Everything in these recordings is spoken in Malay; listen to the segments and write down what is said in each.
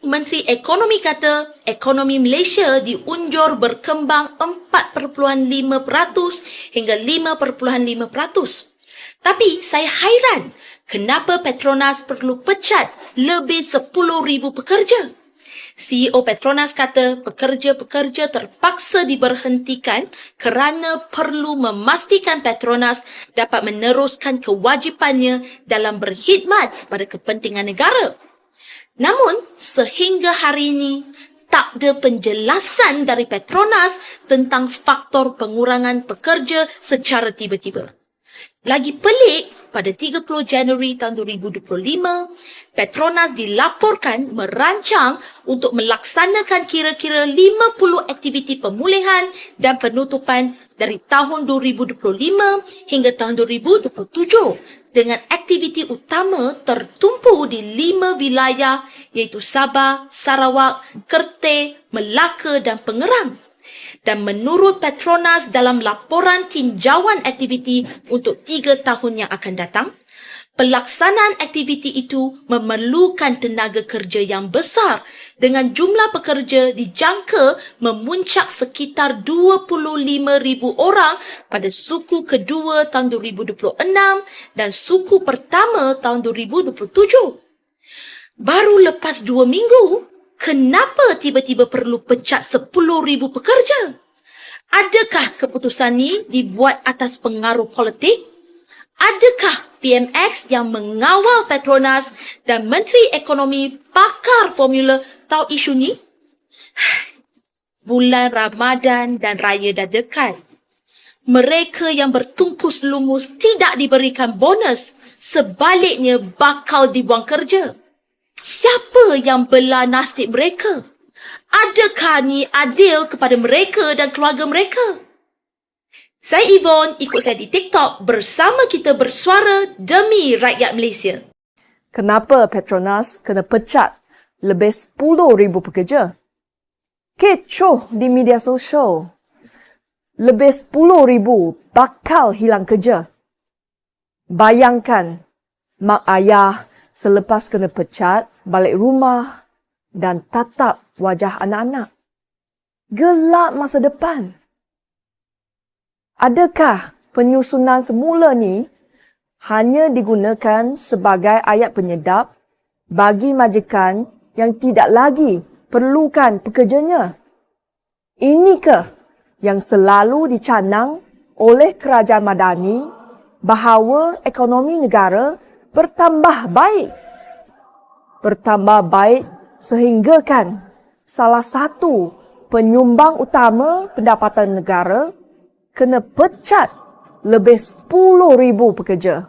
Menteri Ekonomi kata ekonomi Malaysia diunjur berkembang 4.5% hingga 5.5%. Tapi saya hairan kenapa Petronas perlu pecat lebih 10,000 pekerja. CEO Petronas kata pekerja-pekerja terpaksa diberhentikan kerana perlu memastikan Petronas dapat meneruskan kewajipannya dalam berkhidmat pada kepentingan negara. Namun, sehingga hari ini, tak ada penjelasan dari Petronas tentang faktor pengurangan pekerja secara tiba-tiba. Lagi pelik, pada 30 Januari tahun 2025, Petronas dilaporkan merancang untuk melaksanakan kira-kira 50 aktiviti pemulihan dan penutupan dari tahun 2025 hingga tahun 2027 dengan aktiviti utama tertumpu di 5 wilayah iaitu Sabah, Sarawak, Kerteh, Melaka dan Pengerang. Dan menurut Petronas dalam laporan tinjauan aktiviti untuk 3 tahun yang akan datang, pelaksanaan aktiviti itu memerlukan tenaga kerja yang besar dengan jumlah pekerja dijangka memuncak sekitar 25,000 orang pada suku kedua tahun 2026 dan suku pertama tahun 2027. Baru lepas 2 minggu, kenapa tiba-tiba perlu pecat 10,000 pekerja? Adakah keputusan ini dibuat atas pengaruh politik? Adakah PMX yang mengawal Petronas dan Menteri Ekonomi pakar formula tahu isu ni? Bulan Ramadan dan Raya dah dekat. Mereka yang bertungkus lumus tidak diberikan bonus, sebaliknya bakal dibuang kerja. Siapa yang bela nasib mereka? Adakah ni adil kepada mereka dan keluarga mereka? Saya Yvonne, ikut saya di TikTok bersama kita bersuara demi rakyat Malaysia. Kenapa Petronas kena pecat lebih 10,000 pekerja? Kecoh di media sosial. Lebih 10,000 bakal hilang kerja. Bayangkan, mak ayah selepas kena pecat, balik rumah dan tatap wajah anak-anak. Gelap masa depan. Adakah penyusunan semula ni hanya digunakan sebagai ayat penyedap bagi majikan yang tidak lagi perlukan pekerjanya? Inikah yang selalu dicanang oleh kerajaan Madani bahawa ekonomi negara bertambah baik? Bertambah baik sehinggakan salah satu penyumbang utama pendapatan negara kena pecat lebih 10,000 pekerja.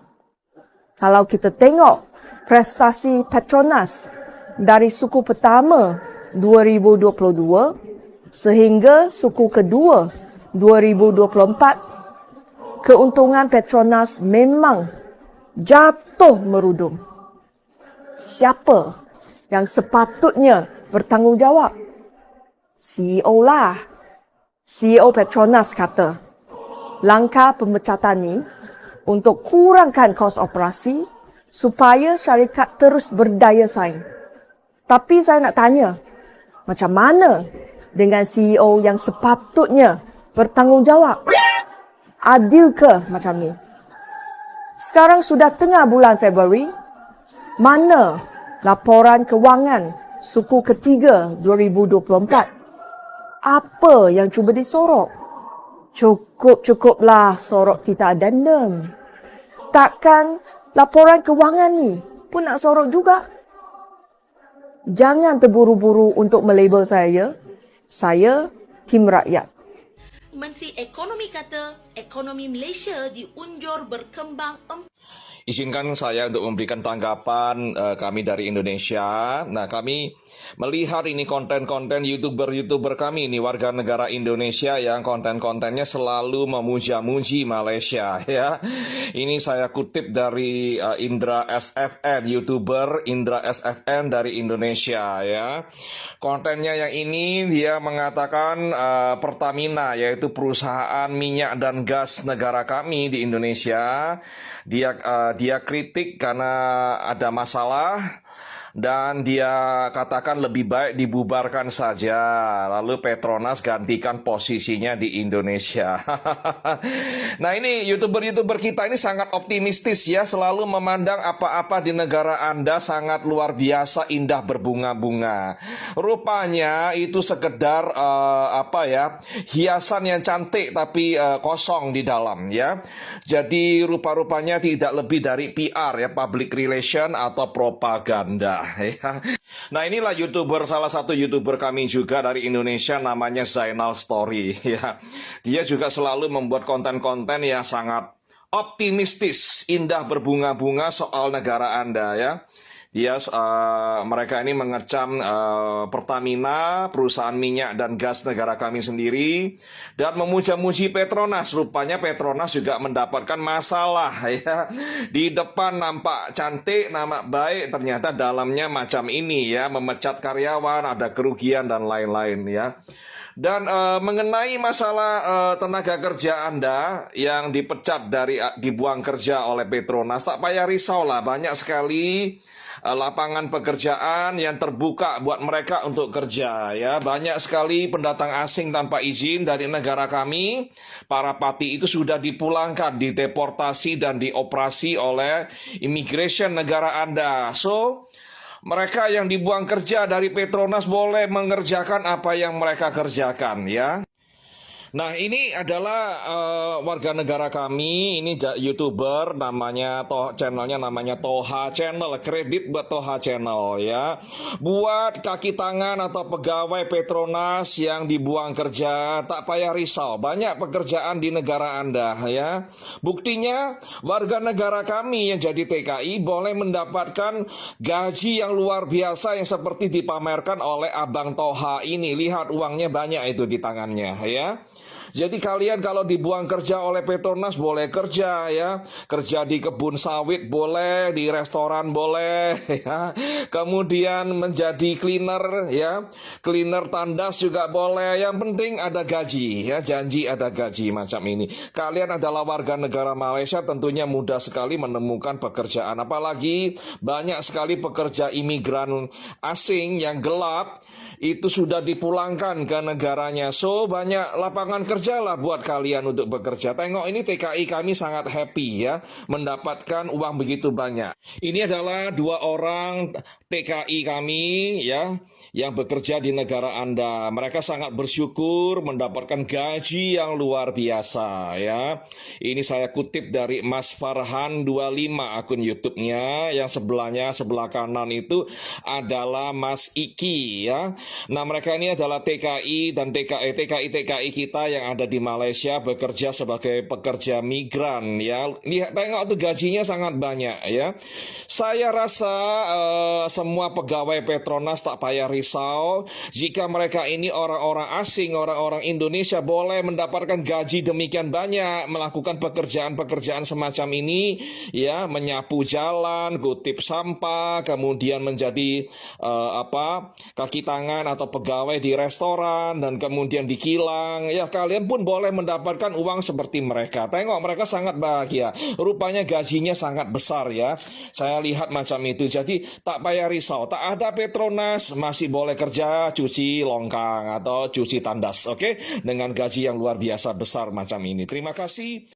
Kalau kita tengok prestasi Petronas dari suku pertama 2022 sehingga suku kedua 2024, keuntungan Petronas memang jatuh merudum. Siapa yang sepatutnya bertanggungjawab? CEO lah. CEO Petronas kata, langkah pemecatan ni untuk kurangkan kos operasi supaya syarikat terus berdaya saing. Tapi saya nak tanya, macam mana dengan CEO yang sepatutnya bertanggungjawab? Adil ke macam ni? Sekarang sudah tengah bulan Februari. Mana laporan kewangan suku ketiga 2024? Apa yang cuba disorok? Cukup-cukuplah sorok titah addendum. Takkan laporan kewangan ni pun nak sorok juga? Jangan terburu-buru untuk melabel saya. Saya tim rakyat. Menteri Ekonomi kata ekonomi Malaysia diunjur berkembang. Izinkan saya untuk memberikan tanggapan kami dari Indonesia. Nah, kami melihat ini konten-konten YouTuber kami ini warga negara Indonesia yang konten-kontennya selalu memuja-muji Malaysia ya. Ini saya kutip dari Indra SFN, YouTuber Indra SFN dari Indonesia ya. Kontennya yang ini dia mengatakan Pertamina yaitu perusahaan minyak dan gas negara kami di Indonesia, dia kritik karena ada masalah dan dia katakan lebih baik dibubarkan saja, lalu Petronas gantikan posisinya di Indonesia. Nah, ini YouTuber-YouTuber kita ini sangat optimistis ya, selalu memandang apa-apa di negara Anda sangat luar biasa indah berbunga-bunga. Rupanya itu sekedar hiasan yang cantik tapi kosong di dalam ya. Jadi rupa-rupanya tidak lebih dari PR ya, public relation atau propaganda ya. Nah, inilah salah satu YouTuber kami juga dari Indonesia, namanya Zainal Story ya. Dia juga selalu membuat konten-konten yang sangat optimistis, indah berbunga-bunga soal negara Anda ya. Mereka ini mengecam Pertamina, perusahaan minyak dan gas negara kami sendiri, dan memuja-muji Petronas. Rupanya Petronas juga mendapatkan masalah ya. Di depan nampak cantik, nampak baik, ternyata dalamnya macam ini ya, memecat karyawan, ada kerugian dan lain-lain ya. Dan mengenai masalah tenaga kerja Anda yang dipecat dibuang kerja oleh Petronas, tak payah risau lah, banyak sekali lapangan pekerjaan yang terbuka buat mereka untuk kerja ya. Banyak sekali pendatang asing tanpa izin dari negara kami. Para pati itu sudah dipulangkan, dideportasi dan dioperasi oleh immigration negara Anda. So, mereka yang dibuang kerja dari Petronas boleh mengerjakan apa yang mereka kerjakan ya. Nah, ini adalah warga negara kami, ini YouTuber channelnya namanya Toha Channel, kredit buat Toha Channel ya. Buat kaki tangan atau pegawai Petronas yang dibuang kerja, tak payah risau, banyak pekerjaan di negara Anda ya. Buktinya warga negara kami yang jadi TKI boleh mendapatkan gaji yang luar biasa yang seperti dipamerkan oleh Abang Toha ini. Lihat uangnya banyak itu di tangannya ya. Jadi kalian kalau dibuang kerja oleh Petronas boleh kerja ya. Kerja di kebun sawit boleh, di restoran boleh ya. Kemudian menjadi cleaner ya. Cleaner tandas juga boleh. Yang penting ada gaji ya, janji ada gaji macam ini. Kalian adalah warga negara Malaysia, tentunya mudah sekali menemukan pekerjaan. Apalagi banyak sekali pekerja imigran asing yang gelap itu sudah dipulangkan ke negaranya. So banyak lapangan kerja lah buat kalian untuk bekerja. Tengok ini TKI kami sangat happy ya, mendapatkan uang begitu banyak. Ini adalah 2 orang TKI kami ya, yang bekerja di negara Anda. Mereka sangat bersyukur mendapatkan gaji yang luar biasa ya. Ini saya kutip dari Mas Farhan 25 akun YouTube-nya, yang sebelah kanan itu adalah Mas Iki ya. Nah, mereka ini adalah TKI dan TKI kita yang ada di Malaysia, bekerja sebagai pekerja migran ya. Lihat, tengok tuh gajinya sangat banyak ya. Saya rasa semua pegawai Petronas tak payah risau jika mereka ini orang-orang asing, orang-orang Indonesia boleh mendapatkan gaji demikian banyak, melakukan pekerjaan-pekerjaan semacam ini ya, menyapu jalan, kutip sampah, kemudian menjadi kaki tangan atau pegawai di restoran, dan kemudian di kilang ya. Kalian pun boleh mendapatkan uang seperti mereka. Tengok, mereka sangat bahagia. Rupanya gajinya sangat besar ya. Saya lihat macam itu. Jadi tak payah risau, tak ada Petronas masih boleh kerja cuci longkang atau cuci tandas, oke? Dengan gaji yang luar biasa besar macam ini. Terima kasih.